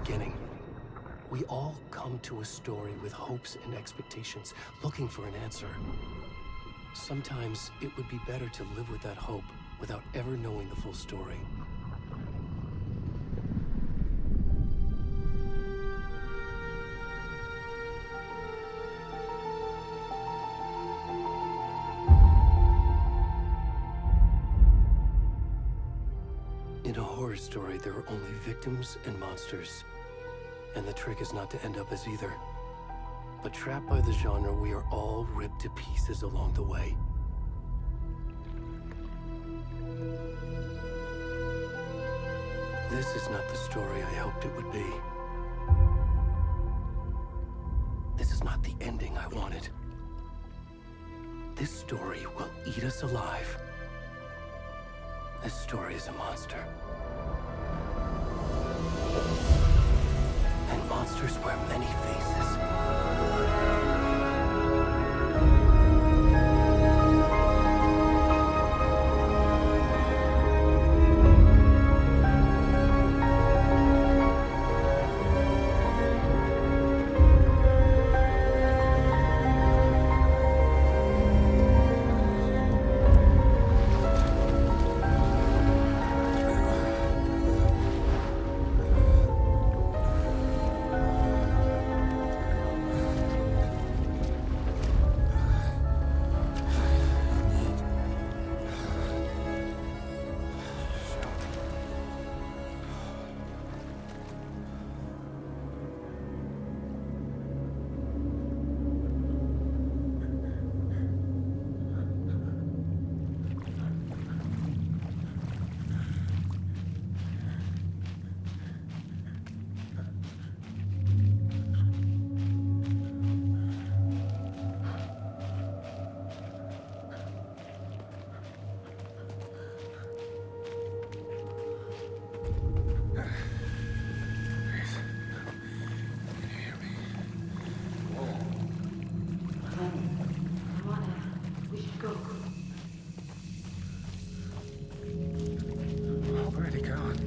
beginning. We all come to a story with hopes and expectations, looking for an answer. Sometimes it would be better to live with that hope without ever knowing the full story. In a horror story, there are only victims and monsters. And the trick is not to end up as either. But trapped by the genre, we are all ripped to pieces along the way. This is not the story I hoped it would be. This is not the ending I wanted. This story will eat us alive. This story is a monster. And monsters wear many faces. Already gone.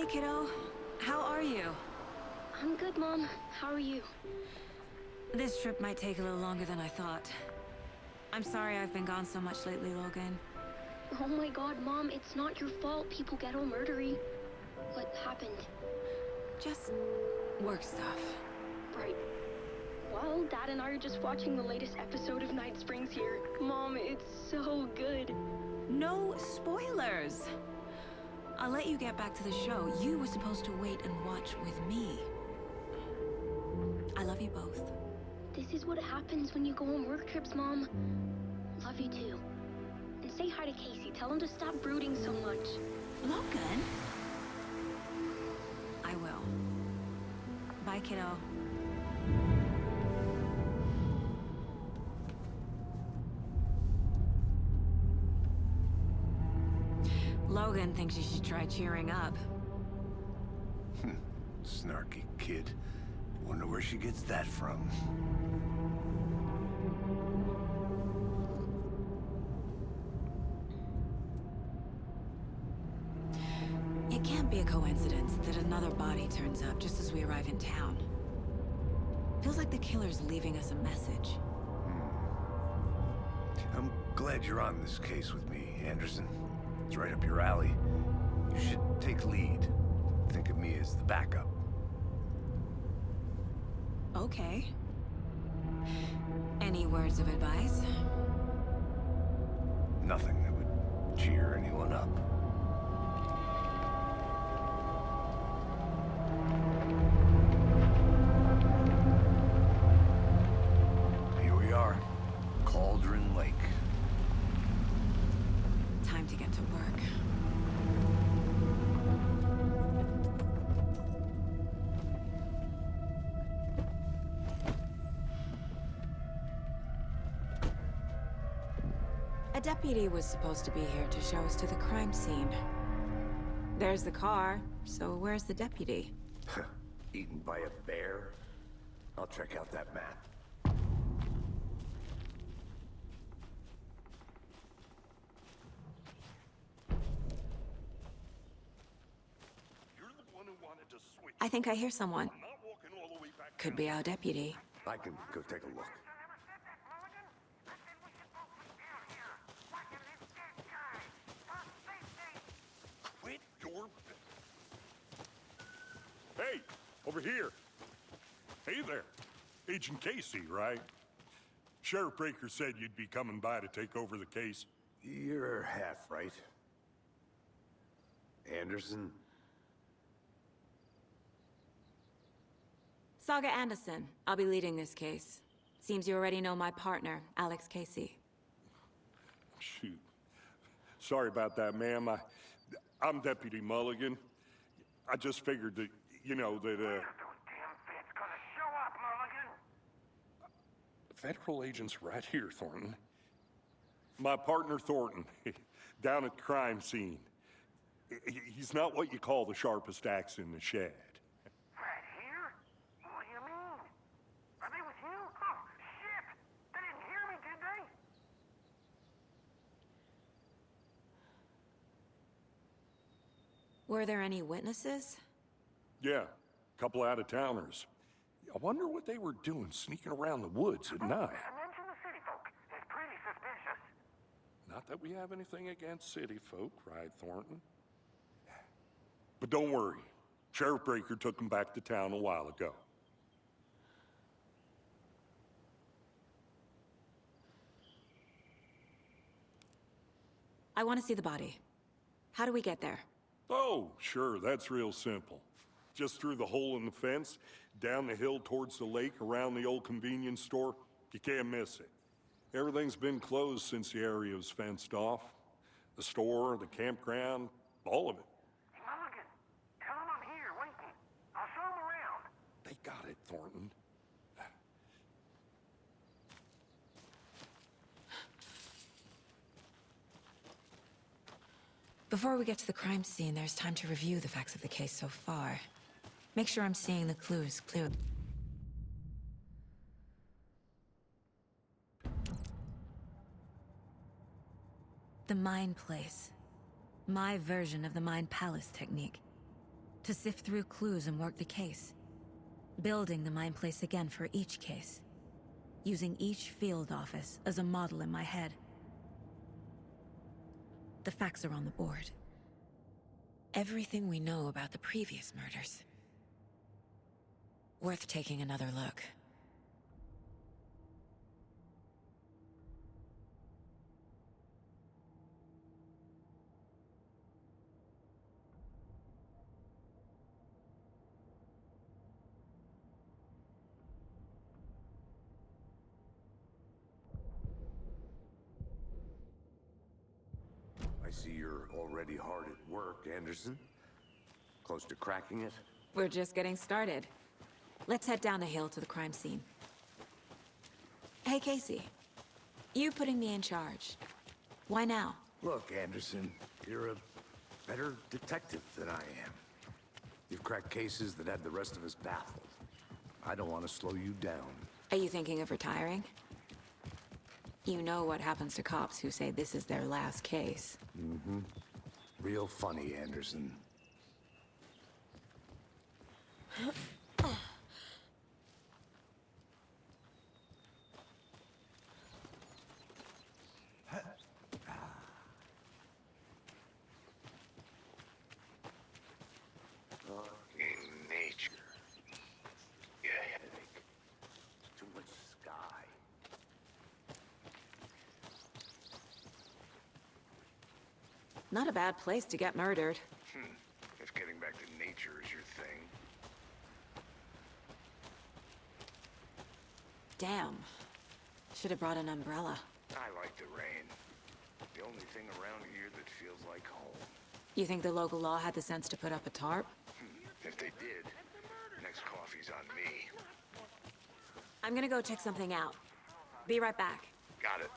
Hey, kiddo. How are you? I'm good, Mom. How are you? This trip might take a little longer than I thought. I'm sorry I've been gone so much lately, Logan. Oh my god, Mom, it's not your fault people get all murdery. What happened? Just work stuff. Right. Well, Dad and I are just watching the latest episode of Night Springs here. Mom, it's so good. No spoilers! I'll let you get back to the show. You were supposed to wait and watch with me. I love you both. This is what happens when you go on work trips, Mom. Love you too. And say hi to Casey. Tell him to stop brooding so much. Logan? I will. Bye, kiddo. Logan thinks you should try cheering up. Snarky kid. Wonder where she gets that from. It can't be a coincidence that another body turns up just as we arrive in town. Feels like the killer's leaving us a message. I'm glad you're on this case with me, Anderson. It's right up your alley. You should take lead. Think of me as the backup. Okay. Any words of advice? Nothing that would cheer anyone up. Here we are. Cauldron Lake. Time to get to work. A deputy was supposed to be here to show us to the crime scene. There's the car, so where's the deputy? Eaten by a bear? I'll check out that map. You're the one who wanted to switch. I think I hear someone. I'm not walking all the way back. Could be our deputy. I can go take a look. Quit your... Hey, over here. Hey there. Agent Casey, right? Sheriff Breaker said you'd be coming by to take over the case. You're half right. Anderson? Saga Anderson. I'll be leading this case. Seems you already know my partner, Alex Casey. Shoot. Sorry about that, ma'am. I'm Deputy Mulligan. I just figured that, you know, that, Those damn feds gonna show up, Mulligan. federal agent's right here, Thornton. My partner, Thornton, down at the crime scene. He's not what you call the sharpest axe in the shed. Right here? What do you mean? Are they with you? Oh, shit! They didn't hear me, did they? Were there any witnesses? Yeah, a couple out-of-towners. I wonder what they were doing sneaking around the woods at night. Mention the city folk. It's pretty suspicious. Not that we have anything against city folk, right, Thornton? But don't worry. Sheriff Breaker took them back to town a while ago. I want to see the body. How do we get there? Oh, sure, that's real simple. Just through the hole in the fence, down the hill towards the lake, around the old convenience store. You can't miss it. Everything's been closed since the area was fenced off. The store, the campground, all of it. Hey, Mulligan, tell them I'm here, waiting. I'll show them around. They got it, Thornton. Before we get to the crime scene, there's time to review the facts of the case so far. Make sure I'm seeing the clues clearly. The Mind Place. My version of the Mind Palace technique. To sift through clues and work the case. Building the mind place again for each case. Using each field office as a model in my head. The facts are on the board. Everything we know about the previous murders. Worth taking another look. I see you're already hard at work, Anderson. Close to cracking it? We're just getting started. Let's head down the hill to the crime scene. Hey, Casey. You putting me in charge. Why now? Look, Anderson, you're a better detective than I am. You've cracked cases that had the rest of us baffled. I don't want to slow you down. Are you thinking of retiring? You know what happens to cops who say this is their last case. Mm-hmm. Real funny, Anderson. Fucking nature. Yeah, headache. Too much sky. Not a bad place to get murdered. If getting back to nature is your thing. Damn. Should have brought an umbrella. I like the rain. The only thing around here that feels like home. You think the local law had the sense to put up a tarp? If they did, next coffee's on me. I'm gonna go check something out. Be right back. Got it.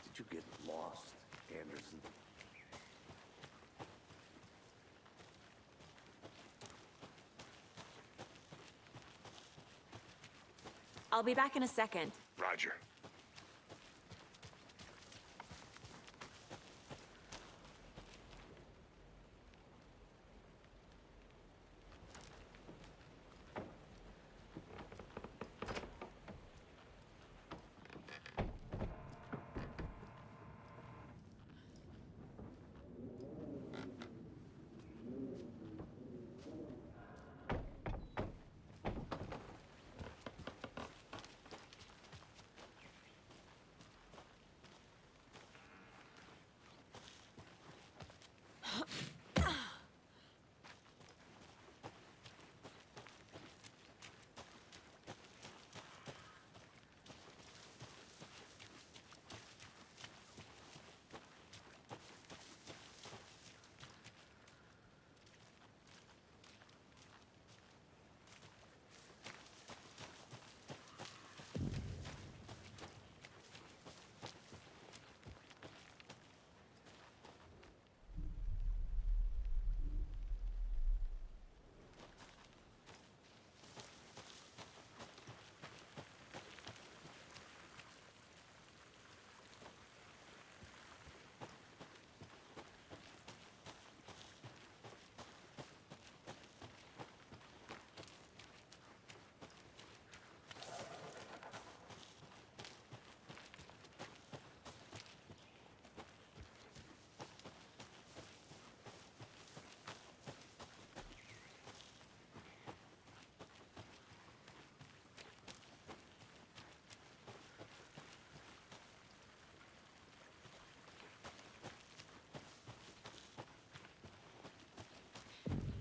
Did you get lost, Anderson? I'll be back in a second. Roger.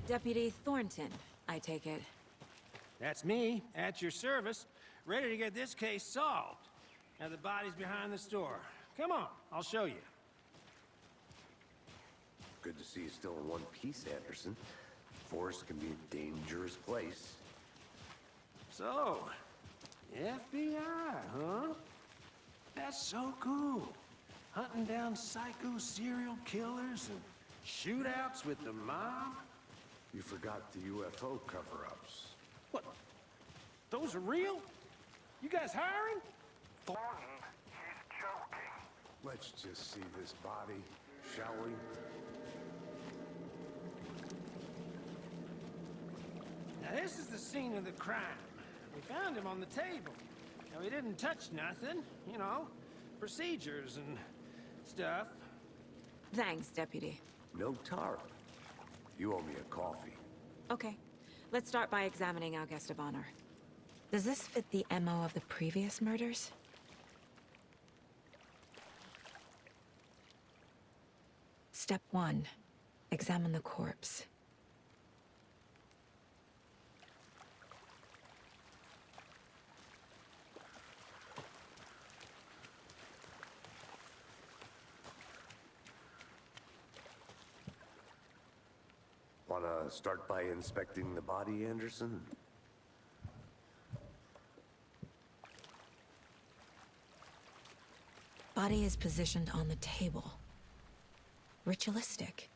Deputy Thornton, I take it. That's me, at your service, ready to get this case solved. Now the body's behind the store. Come on, I'll show you. Good to see you still in one piece, Anderson. Forest can be a dangerous place. So, FBI, huh? That's so cool. Hunting down psycho serial killers and shootouts with the mob. You forgot the UFO cover-ups. What? Those are real? You guys hiring? Thornton, he's joking. Let's just see this body, shall we? Now this is the scene of the crime. We found him on the table. Now he didn't touch nothing, you know, procedures and stuff. Thanks, Deputy. No tarp. You owe me a coffee. Okay, let's start by examining our guest of honor. Does this fit the MO of the previous murders? Step 1. Examine the corpse. Wanna start by inspecting the body, Anderson? Body is positioned on the table. Ritualistic.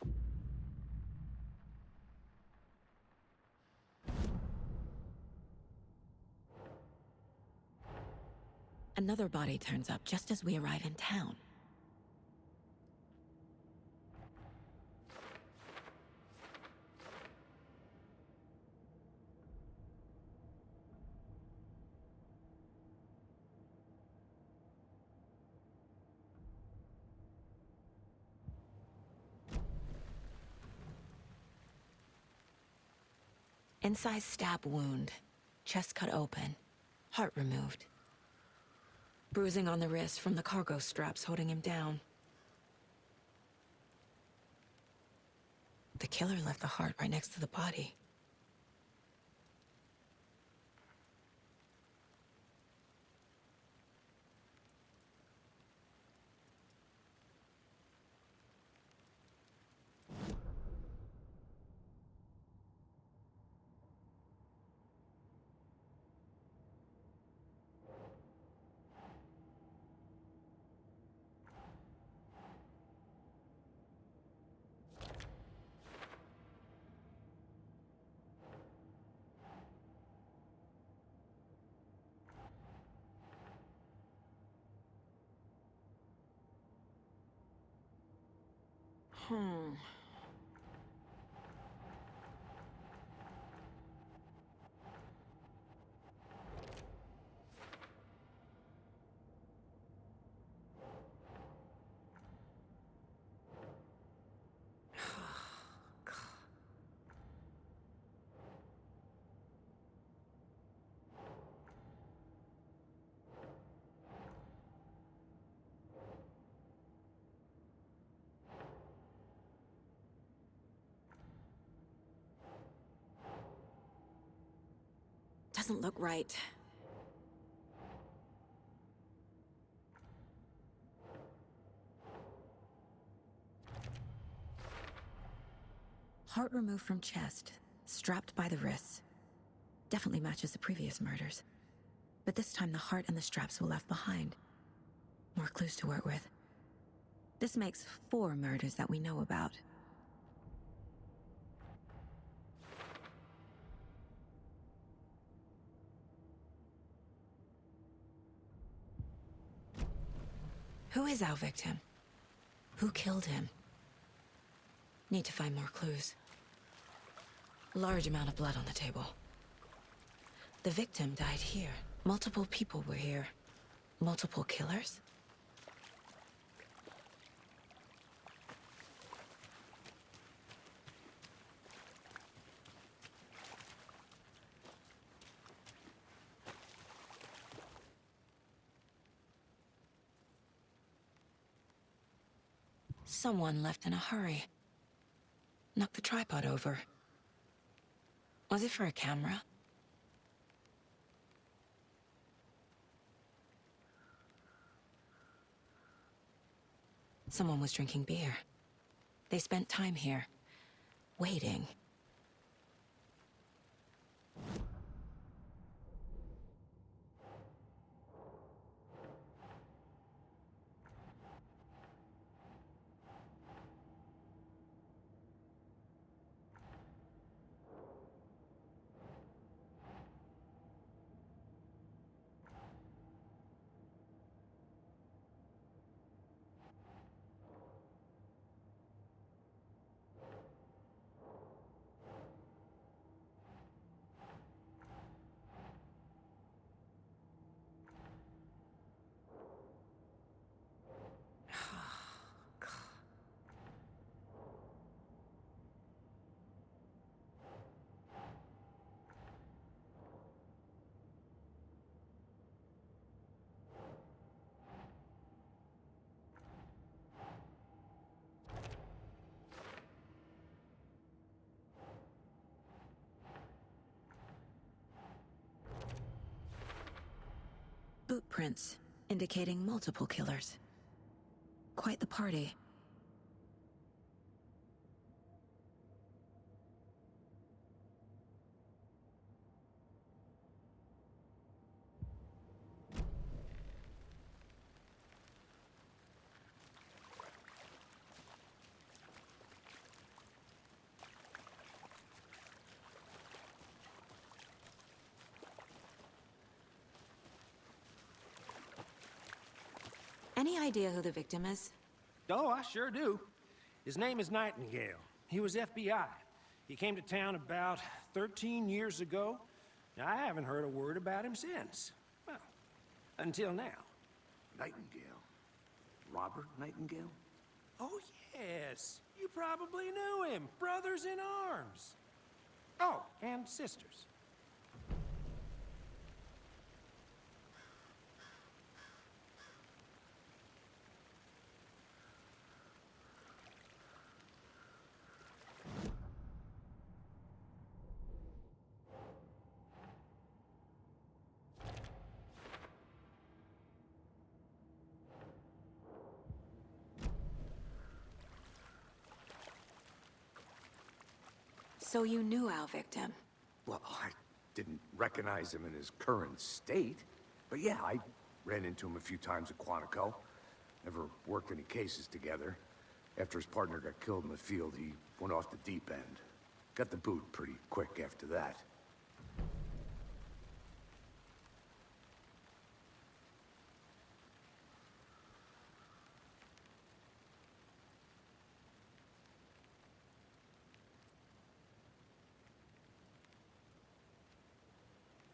Another body turns up just as we arrive in town. Incised stab wound, chest cut open, heart removed. Bruising on the wrist from the cargo straps holding him down. The killer left the heart right next to the body. Hmm. Doesn't look right. Heart removed from chest, strapped by the wrists. Definitely matches the previous murders. But this time the heart and the straps were left behind. More clues to work with. This makes 4 murders that we know about. Who is our victim? Who killed him? Need to find more clues. Large amount of blood on the table. The victim died here. Multiple people were here. Multiple killers? Someone left in a hurry. Knocked the tripod over. Was it for a camera? Someone was drinking beer. They spent time here, waiting. prints, indicating multiple killers. Quite the party. Any idea who the victim is? Oh, I sure do. His name is Nightingale. He was FBI. He came to town about 13 years ago. Now, I haven't heard a word about him since. Well, until now. Nightingale? Robert Nightingale? Oh, yes. You probably knew him. Brothers in arms. Oh, and sisters. So you knew our victim? Well, I didn't recognize him in his current state. But yeah, I ran into him a few times at Quantico. Never worked any cases together. After his partner got killed in the field, he went off the deep end. Got the boot pretty quick after that.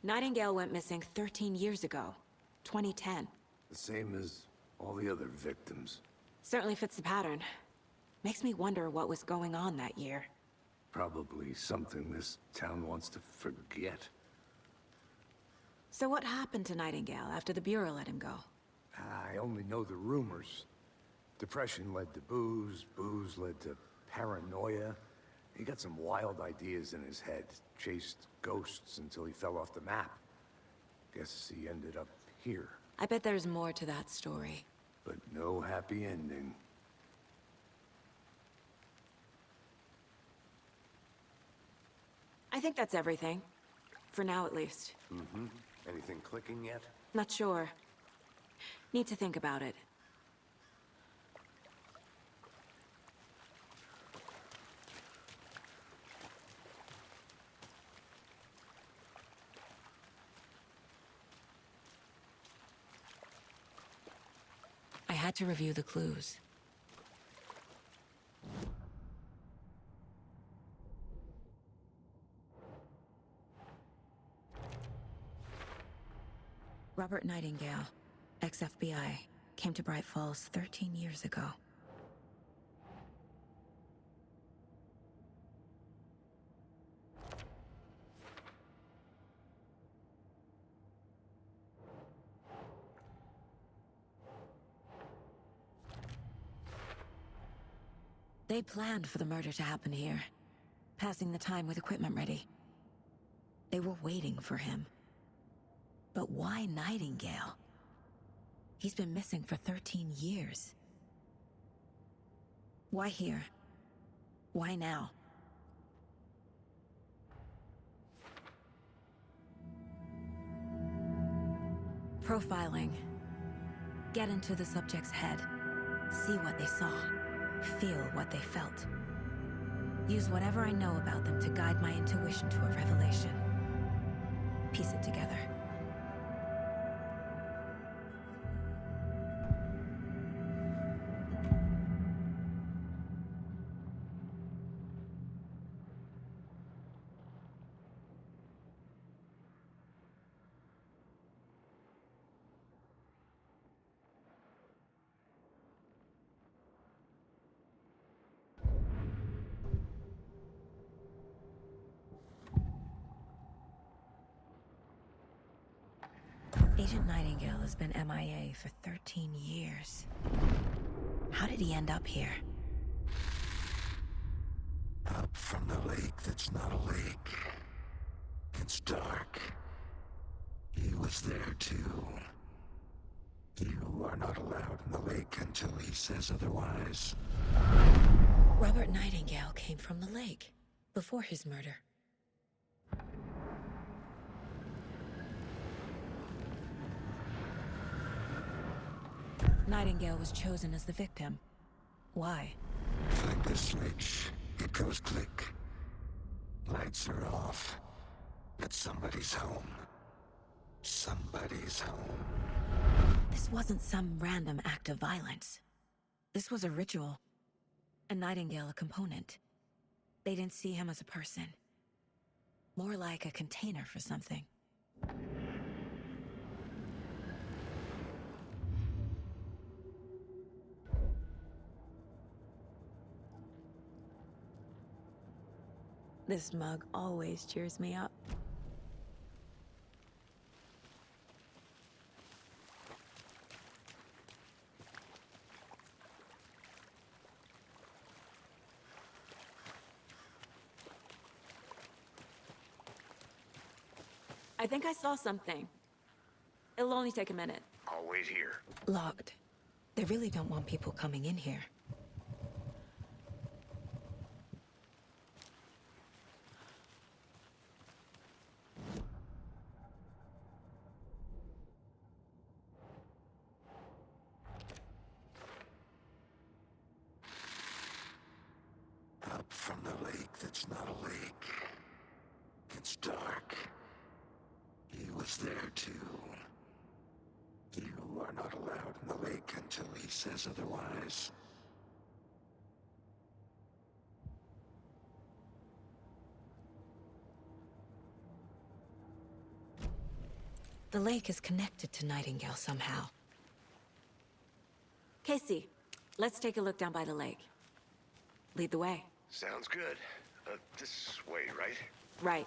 Nightingale went missing 13 years ago, 2010. The same as all the other victims. Certainly fits the pattern. Makes me wonder what was going on that year. Probably something this town wants to forget. So what happened to Nightingale after the Bureau let him go? I only know the rumors. Depression led to booze, booze led to paranoia. He got some wild ideas in his head, chased ghosts until he fell off the map. Guess he ended up here, I bet there's more to that story. but no happy ending. I think that's everything. For now, at least. Anything clicking yet? Not sure. Need to think about it. I had to review the clues. Robert Nightingale, ex-FBI, came to Bright Falls 13 years ago. They planned for the murder to happen here, passing the time with equipment ready. They were waiting for him. But why Nightingale? He's been missing for 13 years. Why here? Why now? Profiling. Get into the subject's head. See what they saw. Feel what they felt. Use whatever I know about them to guide my intuition to a revelation. Piece it together. Agent Nightingale has been MIA for 13 years. How did he end up here? Up from the lake that's not a lake. It's dark. He was there too. You are not allowed in the lake until he says otherwise. Robert Nightingale came from the lake before his murder. Nightingale was chosen as the victim. Why? Flick the switch. It goes click. Lights are off. But somebody's home. Somebody's home. This wasn't some random act of violence. This was a ritual. And Nightingale a component. They didn't see him as a person. More like a container for something. This mug always cheers me up. I think I saw something. It'll only take a minute. I'll wait here. Locked. They really don't want people coming in here. Up from the lake that's not a lake. It's dark. He was there too. You are not allowed in the lake until he says otherwise. The lake is connected to Nightingale somehow. Casey, let's take a look down by the lake. Lead the way. Sounds good. This way, right? Right.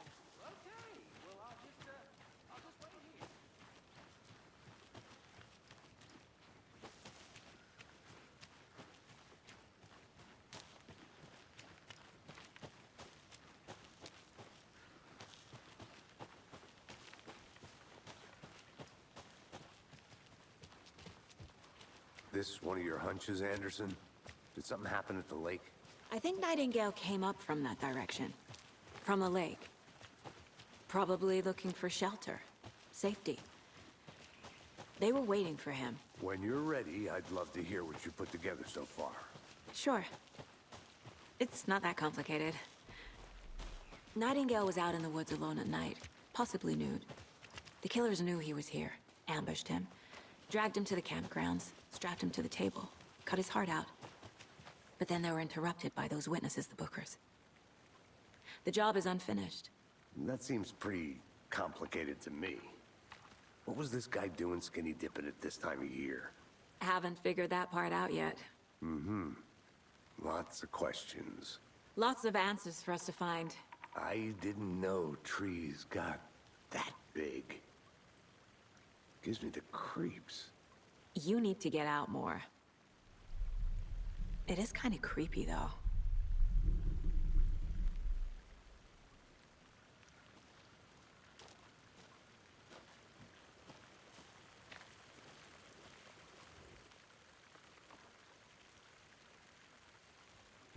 This one of your hunches, Anderson? Did something happen at the lake? I think Nightingale came up from that direction. From the lake. Probably looking for shelter. Safety. They were waiting for him. When you're ready, I'd love to hear what you put together so far. Sure. It's not that complicated. Nightingale was out in the woods alone at night, possibly nude. The killers knew he was here, ambushed him, dragged him to the campgrounds, strapped him to the table, cut his heart out. But then they were interrupted by those witnesses, the Bookers. The job is unfinished. That seems pretty complicated to me. What was this guy doing skinny dipping at this time of year? Haven't figured that part out yet. Lots of questions. Lots of answers for us to find. I didn't know trees got that big. Gives me the creeps. You need to get out more. It is kind of creepy, though.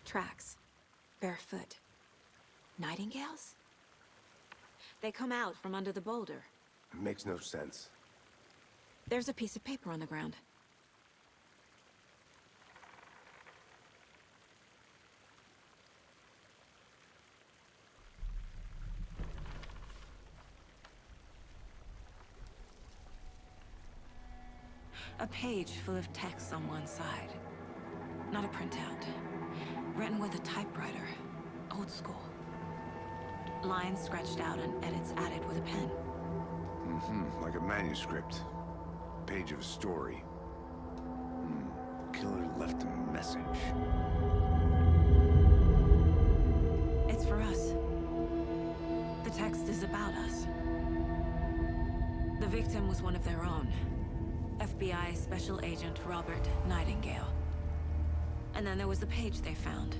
Tracks. Barefoot. Nightingales? They come out from under the boulder. It makes no sense. There's a piece of paper on the ground. A page full of text on one side. Not a printout. Written with a typewriter. Old school. Lines scratched out and edits added with a pen. Like a manuscript. Page of a story. Killer left a message. It's for us. The text is about us. The victim was one of their own. FBI Special Agent Robert Nightingale. And then there was the page they found.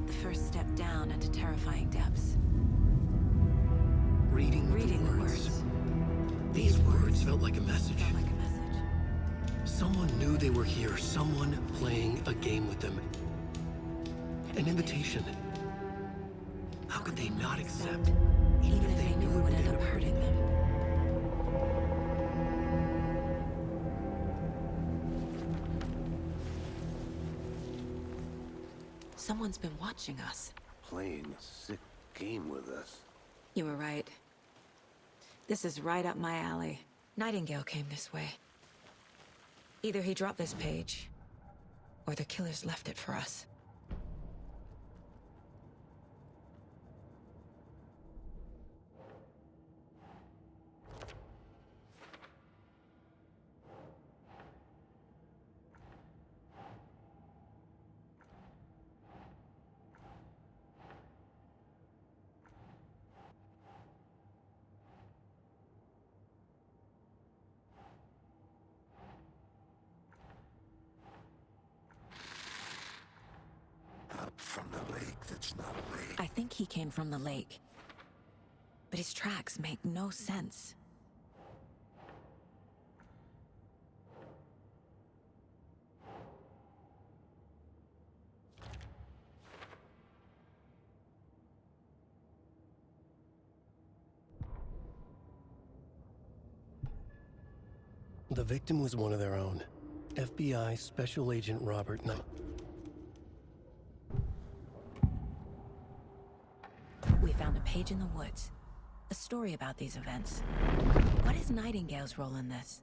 The first step down into terrifying depths. Reading the words. These words felt like a message. Felt like a message. Someone knew they were here, someone playing a game with them. An invitation. How could they not accept, Even if they knew it would end up hurting them. Someone's been watching us. Playing a sick game with us. You were right. This is right up my alley. Nightingale came this way. Either he dropped this page, or the killers left it for us. Up from the lake that's not a lake. I think he came from the lake. But his tracks make no sense. The victim was one of their own. FBI Special Agent Robert Knight. We found a page in the woods. A story about these events. What is Nightingale's role in this?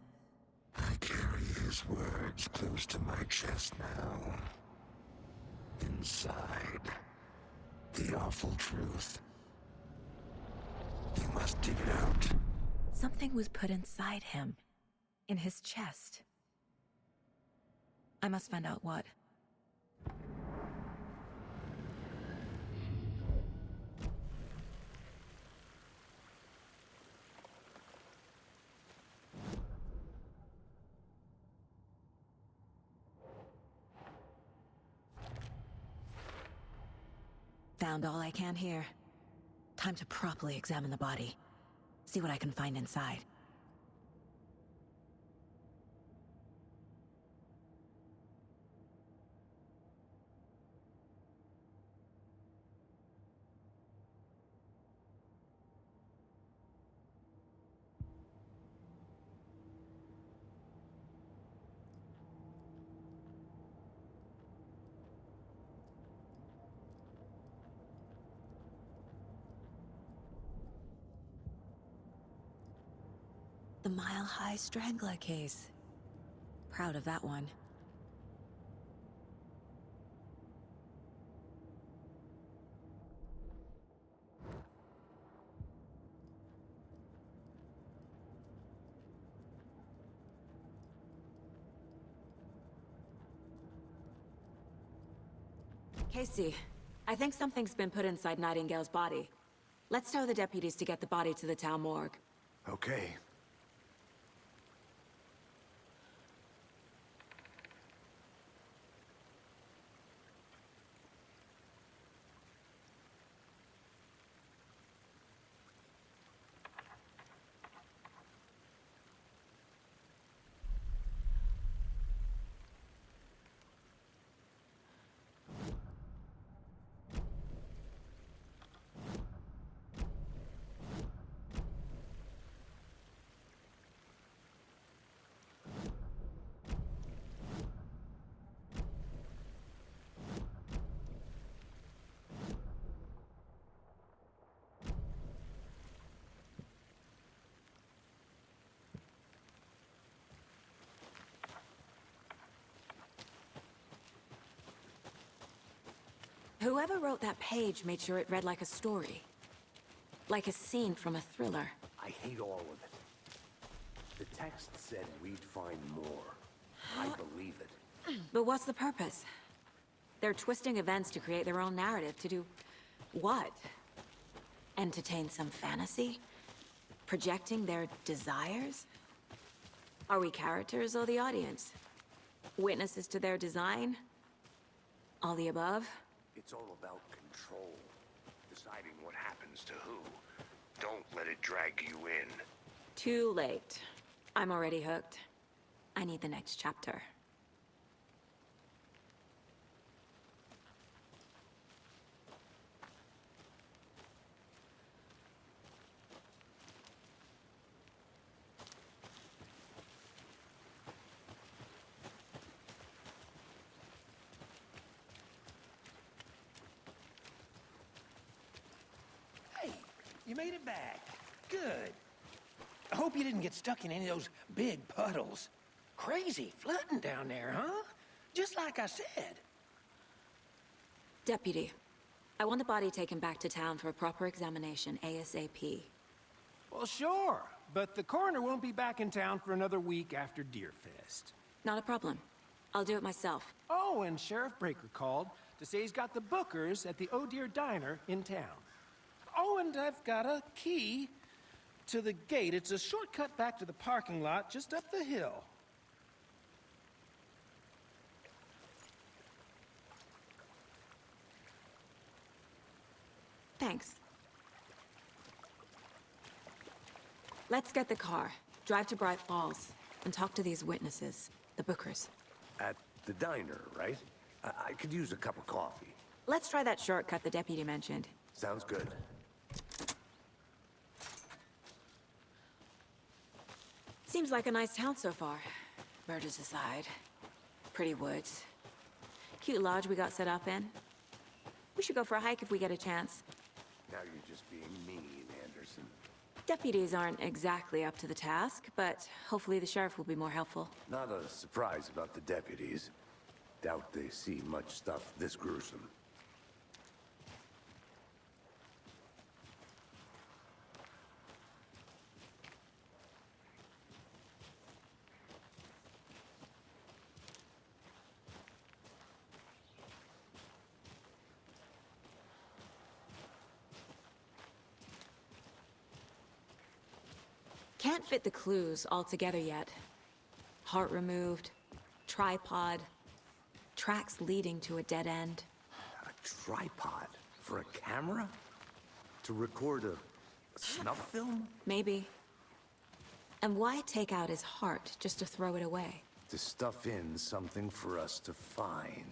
I carry his words close to my chest now. Inside, the awful truth. You must dig it out. Something was put inside him. In his chest. I must find out what. Found all I can here. Time to properly examine the body. See what I can find inside. The Mile High Strangler case. Proud of that one. Casey, I think something's been put inside Nightingale's body. Let's tell the deputies to get the body to the town morgue. Okay. Whoever wrote that page made sure it read like a story. Like a scene from a thriller. I hate all of it. The text said we'd find more. I believe it. But what's the purpose? They're twisting events to create their own narrative. To do what? Entertain some fantasy? Projecting their desires? Are we characters or the audience? Witnesses to their design? All the above? It's all about control. Deciding what happens to who. Don't let it drag you in. Too late. I'm already hooked. I need the next chapter. Hey, you made it back. Good. I hope you didn't get stuck in any of those big puddles. Crazy flooding down there, huh? Just like I said. Deputy, I want the body taken back to town for a proper examination, ASAP. Well, sure, but the coroner won't be back in town for another week after Deerfest. Not a problem. I'll do it myself. Oh, and Sheriff Breaker called to say he's got the Bookers at the Oh Dear Diner in town. Oh, and I've got a key to the gate. It's a shortcut back to the parking lot just up the hill. Thanks. Let's get the car, drive to Bright Falls, and talk to these witnesses, the Bookers. At the diner, right? I could use a cup of coffee. Let's try that shortcut the deputy mentioned. Sounds good. Seems like a nice town so far. Murders aside. Pretty woods. Cute lodge we got set up in. We should go for a hike if we get a chance. Now you're just being mean, Anderson. Deputies aren't exactly up to the task, but hopefully the sheriff will be more helpful. Not a surprise about the deputies. Doubt they see much stuff this gruesome. Can't fit the clues all together yet. Heart removed, tripod, tracks leading to a dead end. A tripod? For a camera? To record a snuff film? Maybe. And why take out his heart just to throw it away? To stuff in something for us to find.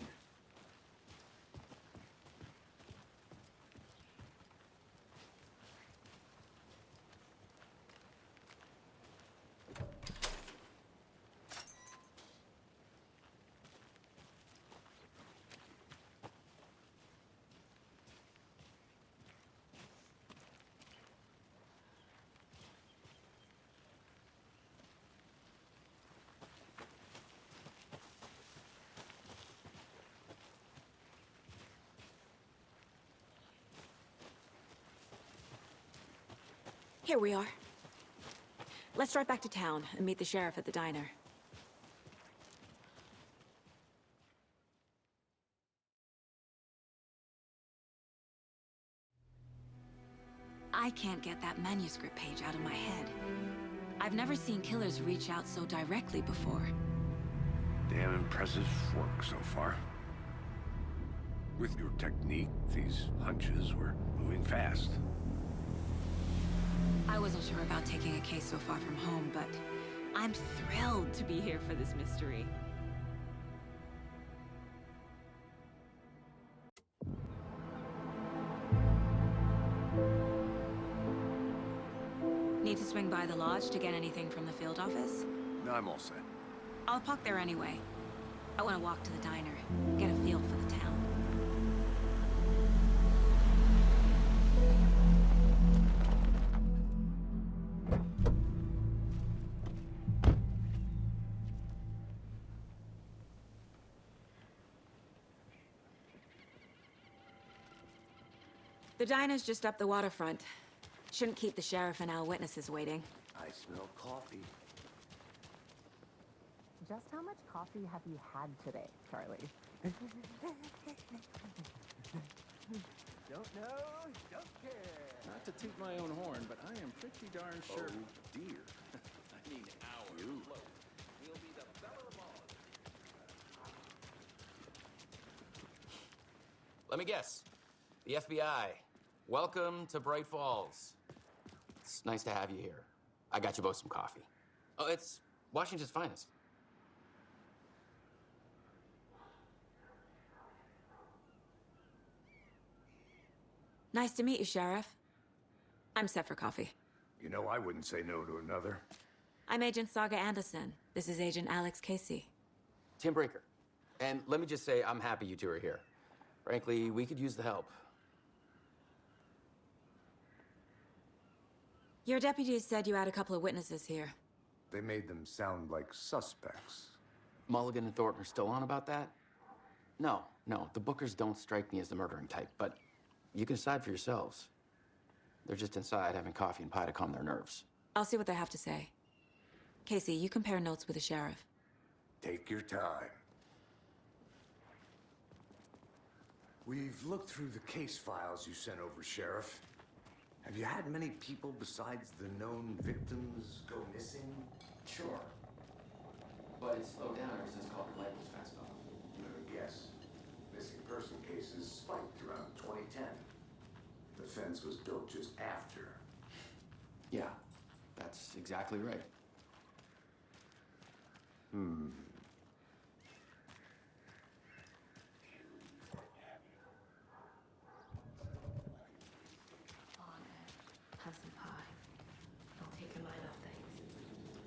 Here we are. Let's drive back to town and meet the sheriff at the diner. I can't get that manuscript page out of my head. I've never seen killers reach out so directly before. Damn impressive work so far. With your technique, these hunches were moving fast. I wasn't sure about taking a case so far from home, but I'm thrilled to be here for this mystery. Need to swing by the lodge to get anything from the field office? No, I'm all set. I'll park there anyway. I want to walk to the diner, get a feel for the town. The diner's just up the waterfront. Shouldn't keep the sheriff and our witnesses waiting. I smell coffee. Just how much coffee have you had today, Charlie? Don't know, don't care. Not to toot my own horn, but I am pretty darn sure. Oh, dear. I need hours afloat. We'll be the better of all. Let me guess. The FBI. Welcome to Bright Falls. It's nice to have you here. I got you both some coffee. Oh, it's Washington's finest. Nice to meet you, Sheriff. I'm set for coffee. You know, I wouldn't say no to another. I'm Agent Saga Anderson. This is Agent Alex Casey. Tim Breaker. And let me just say, I'm happy you two are here. Frankly, we could use the help. Your deputies said you had a couple of witnesses here. They made them sound like suspects. Mulligan and Thornton are still on about that? No, the Bookers don't strike me as the murdering type, but you can decide for yourselves. They're just inside having coffee and pie to calm their nerves. I'll see what they have to say. Casey, you compare notes with the sheriff. Take your time. We've looked through the case files you sent over, Sheriff. Have you had many people besides the known victims go missing? Sure. But it's slowed down ever since Calder Lake was fenced off. Yes. Missing person cases spiked around 2010. The fence was built just after. Yeah, that's exactly right. Have some pie. I'll take your mind off things.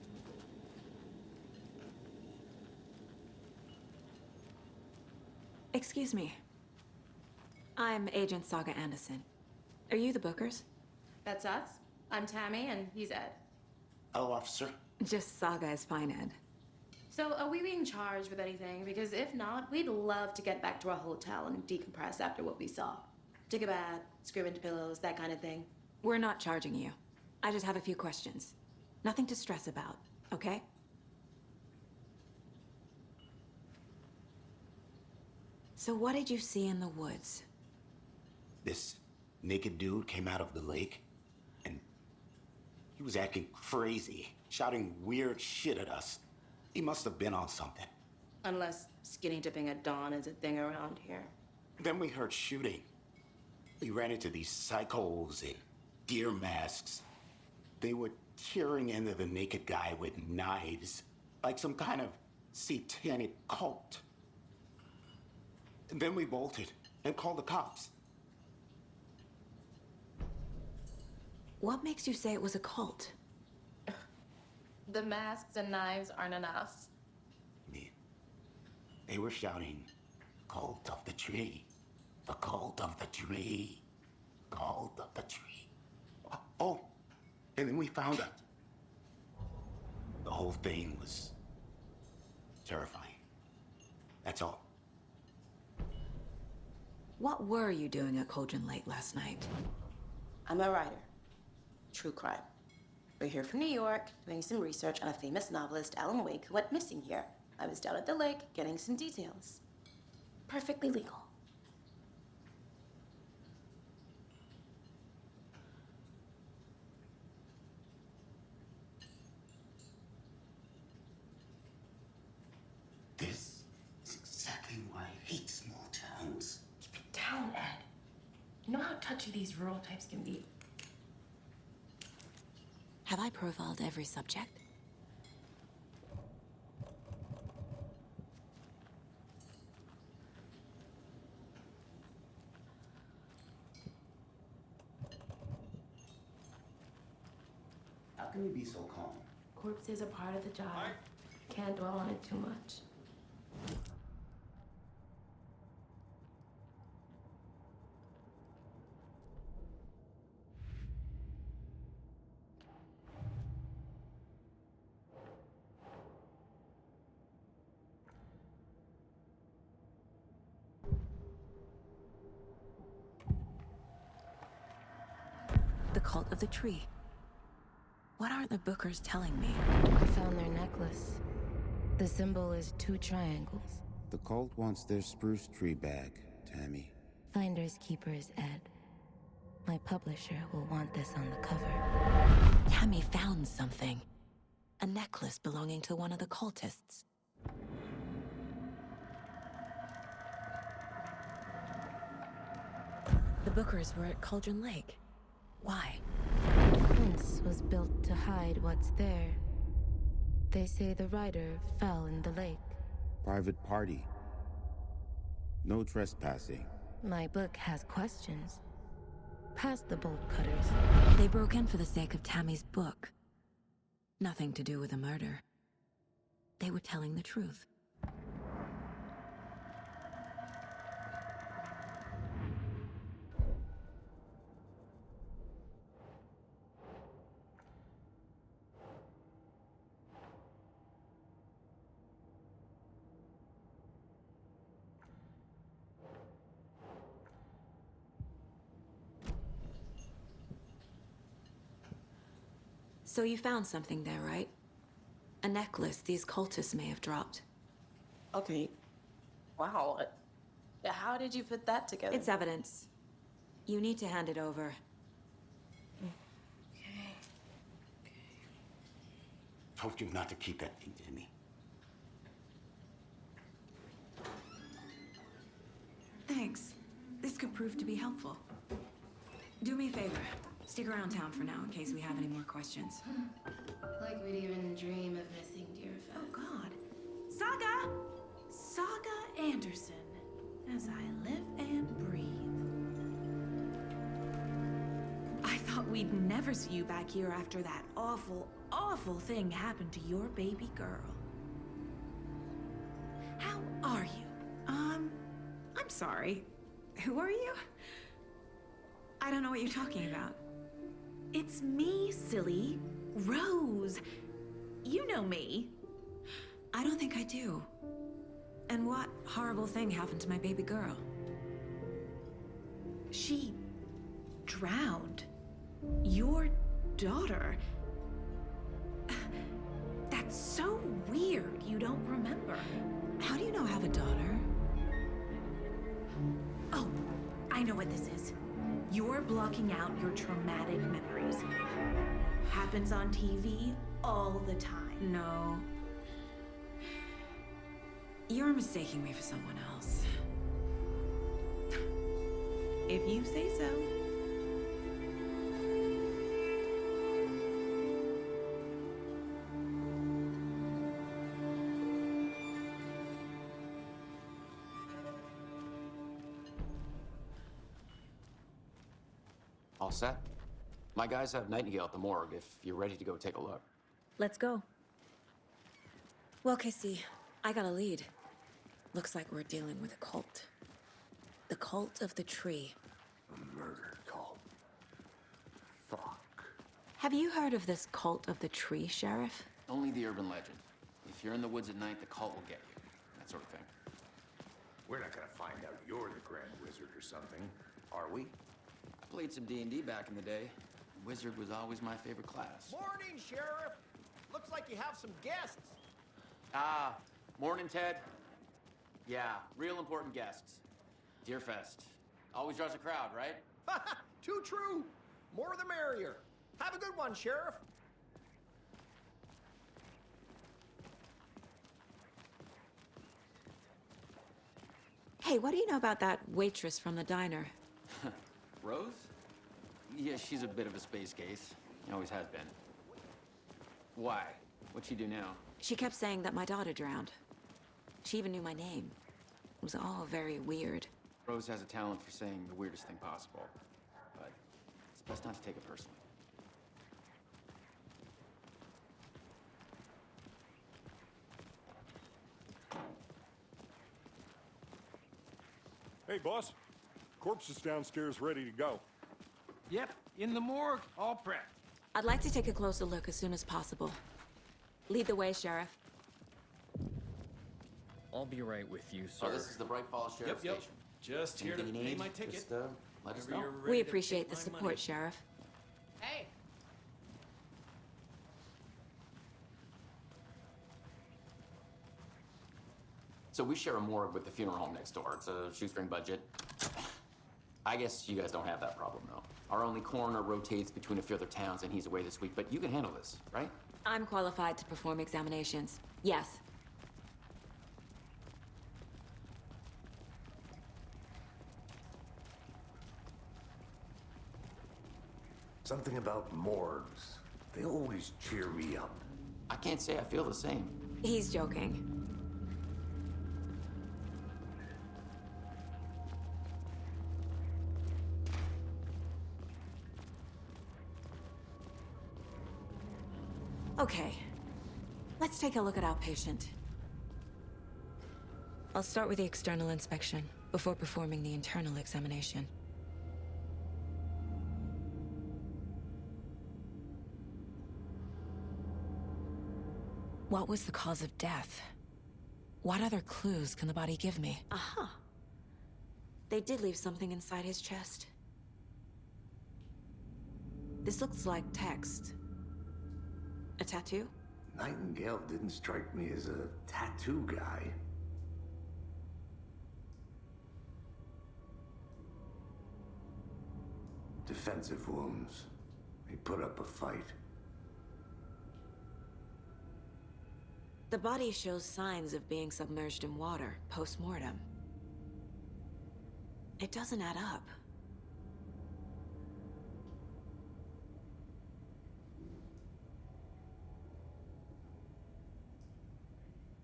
Excuse me. I'm Agent Saga Anderson. Are you the Bookers? That's us. I'm Tammy, and he's Ed. Hello, officer. Just Saga is fine, Ed. So, are we being charged with anything? Because if not, we'd love to get back to our hotel and decompress after what we saw. Take a bath, scream into pillows, that kind of thing. We're not charging you. I just have a few questions. Nothing to stress about, okay? So what did you see in the woods? This naked dude came out of the lake, and he was acting crazy, shouting weird shit at us. He must have been on something. Unless skinny dipping at dawn is a thing around here. Then we heard shooting. We ran into these psychos in deer masks. They were tearing into the naked guy with knives, like some kind of satanic cult. And then we bolted and called the cops. What makes you say it was a cult? The masks and knives aren't enough. They were shouting, "Cult of the tree, the cult of the tree, cult of the tree." Oh, and then we found out. The whole thing was terrifying. That's all. What were you doing at Cauldron Lake last night? I'm a writer. True crime. We're here from New York, doing some research on a famous novelist, Alan Wake, who went missing here. I was down at the lake, getting some details. Perfectly legal. This is exactly why I hate small towns. Keep it down, Ed. You know how touchy these rural types can be. Have I profiled every subject? How can you be so calm? Corpses are part of the job. Can't dwell on it too much. The cult of the tree. What aren't the Bookers telling me? I found their necklace. The symbol is 2 triangles. The cult wants their spruce tree back, Tammy. Finders keepers, Ed. My publisher will want this on the cover. Tammy found something. A necklace belonging to one of the cultists. The Bookers were at Cauldron Lake. Why? The fence was built to hide what's there. They say the writer fell in the lake. Private party. No trespassing. My book has questions. past the bolt cutters. They broke in for the sake of Tammy's book. Nothing to do with a murder. They were telling the truth. So you found something there, right? A necklace these cultists may have dropped. Okay. Wow. How did you put that together? It's evidence. You need to hand it over. Told you not to keep that thing to me. Thanks. This could prove to be helpful. Do me a favor. Stick around town for now in case we have any more questions. Like we'd even dream of missing Deerfest. Oh, God. Saga! Saga Anderson. As I live and breathe. I thought we'd never see you back here after that awful, awful thing happened to your baby girl. How are you? I'm sorry. Who are you? I don't know what you're talking about. It's me, silly. Rose. You know me. I don't think I do. And what horrible thing happened to my baby girl? She drowned. Your daughter. That's so weird you don't remember. How do you know I have a daughter? Oh, I know what this is. You're blocking out your traumatic memories. Happens on TV all the time. No. You're mistaking me for someone else. If you say so. All set? My guys have Nightingale at the morgue if you're ready to go take a look. Let's go. Well, Casey, I got a lead. Looks like we're dealing with a cult. The cult of the tree. A murder cult. Fuck. Have you heard of this cult of the tree, Sheriff? Only the urban legend. If you're in the woods at night, the cult will get you. That sort of thing. We're not gonna find out you're the Grand Wizard or something, are we? I played some D&D back in the day. Wizard was always my favorite class. Morning, Sheriff. Looks like you have some guests. Ah, morning, Ted. Yeah, real important guests. Deerfest. Always draws a crowd, right? Too true. More the merrier. Have a good one, Sheriff. Hey, what do you know about that waitress from the diner? Rose? Yeah, she's a bit of a space case. Always has been. Why? What'd she do now? She kept saying that my daughter drowned. She even knew my name. It was all very weird. Rose has a talent for saying the weirdest thing possible. But it's best not to take it personally. Hey, boss. Corpse is downstairs ready to go. Yep, in the morgue, all prepped. I'd like to take a closer look as soon as possible. Lead the way, Sheriff. I'll be right with you, sir. Oh, this is the Bright Falls Sheriff Yep. Station. Just here to Anything you pay need, my ticket. Just, let us Whenever know. you're ready We to appreciate take the my support, money. Sheriff. Hey! So we share a morgue with the funeral home next door. It's a shoestring budget. I guess you guys don't have that problem, though. Our only coroner rotates between a few other towns, and he's away this week, but you can handle this, right? I'm qualified to perform examinations. Yes. Something about morgues. They always cheer me up. I can't say I feel the same. He's joking. Okay. Let's take a look at our patient. I'll start with the external inspection before performing the internal examination. What was the cause of death? What other clues can the body give me? Aha. They did leave something inside his chest. This looks like text. A tattoo? Nightingale didn't strike me as a tattoo guy. Defensive wounds. He put up a fight. The body shows signs of being submerged in water post-mortem. It doesn't add up.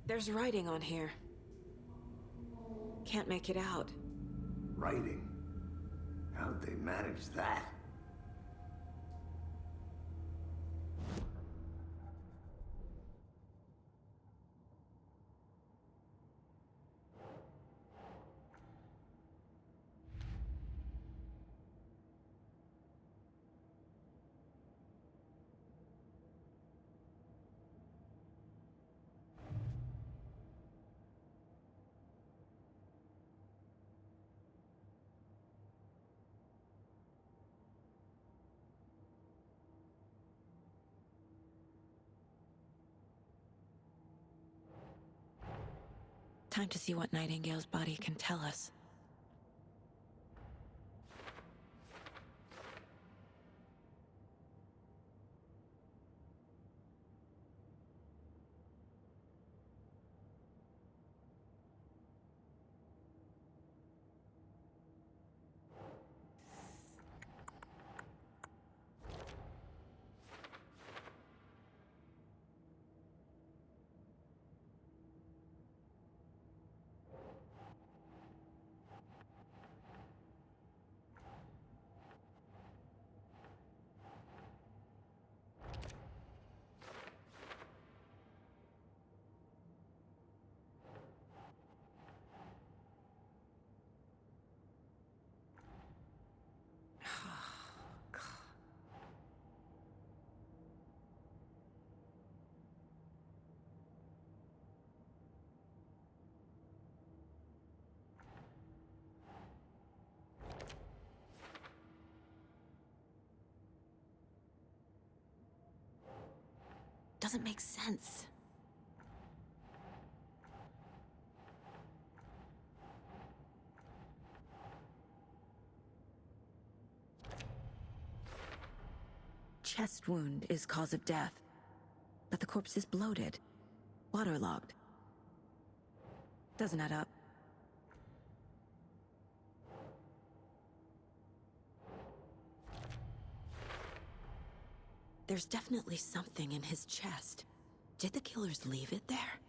There's writing on here. Can't make it out. Writing? How'd they manage that? Time to see what Nightingale's body can tell us. Doesn't make sense. Chest wound is cause of death, but the corpse is bloated, waterlogged. Doesn't add up. There's definitely something in his chest. Did the killers leave it there?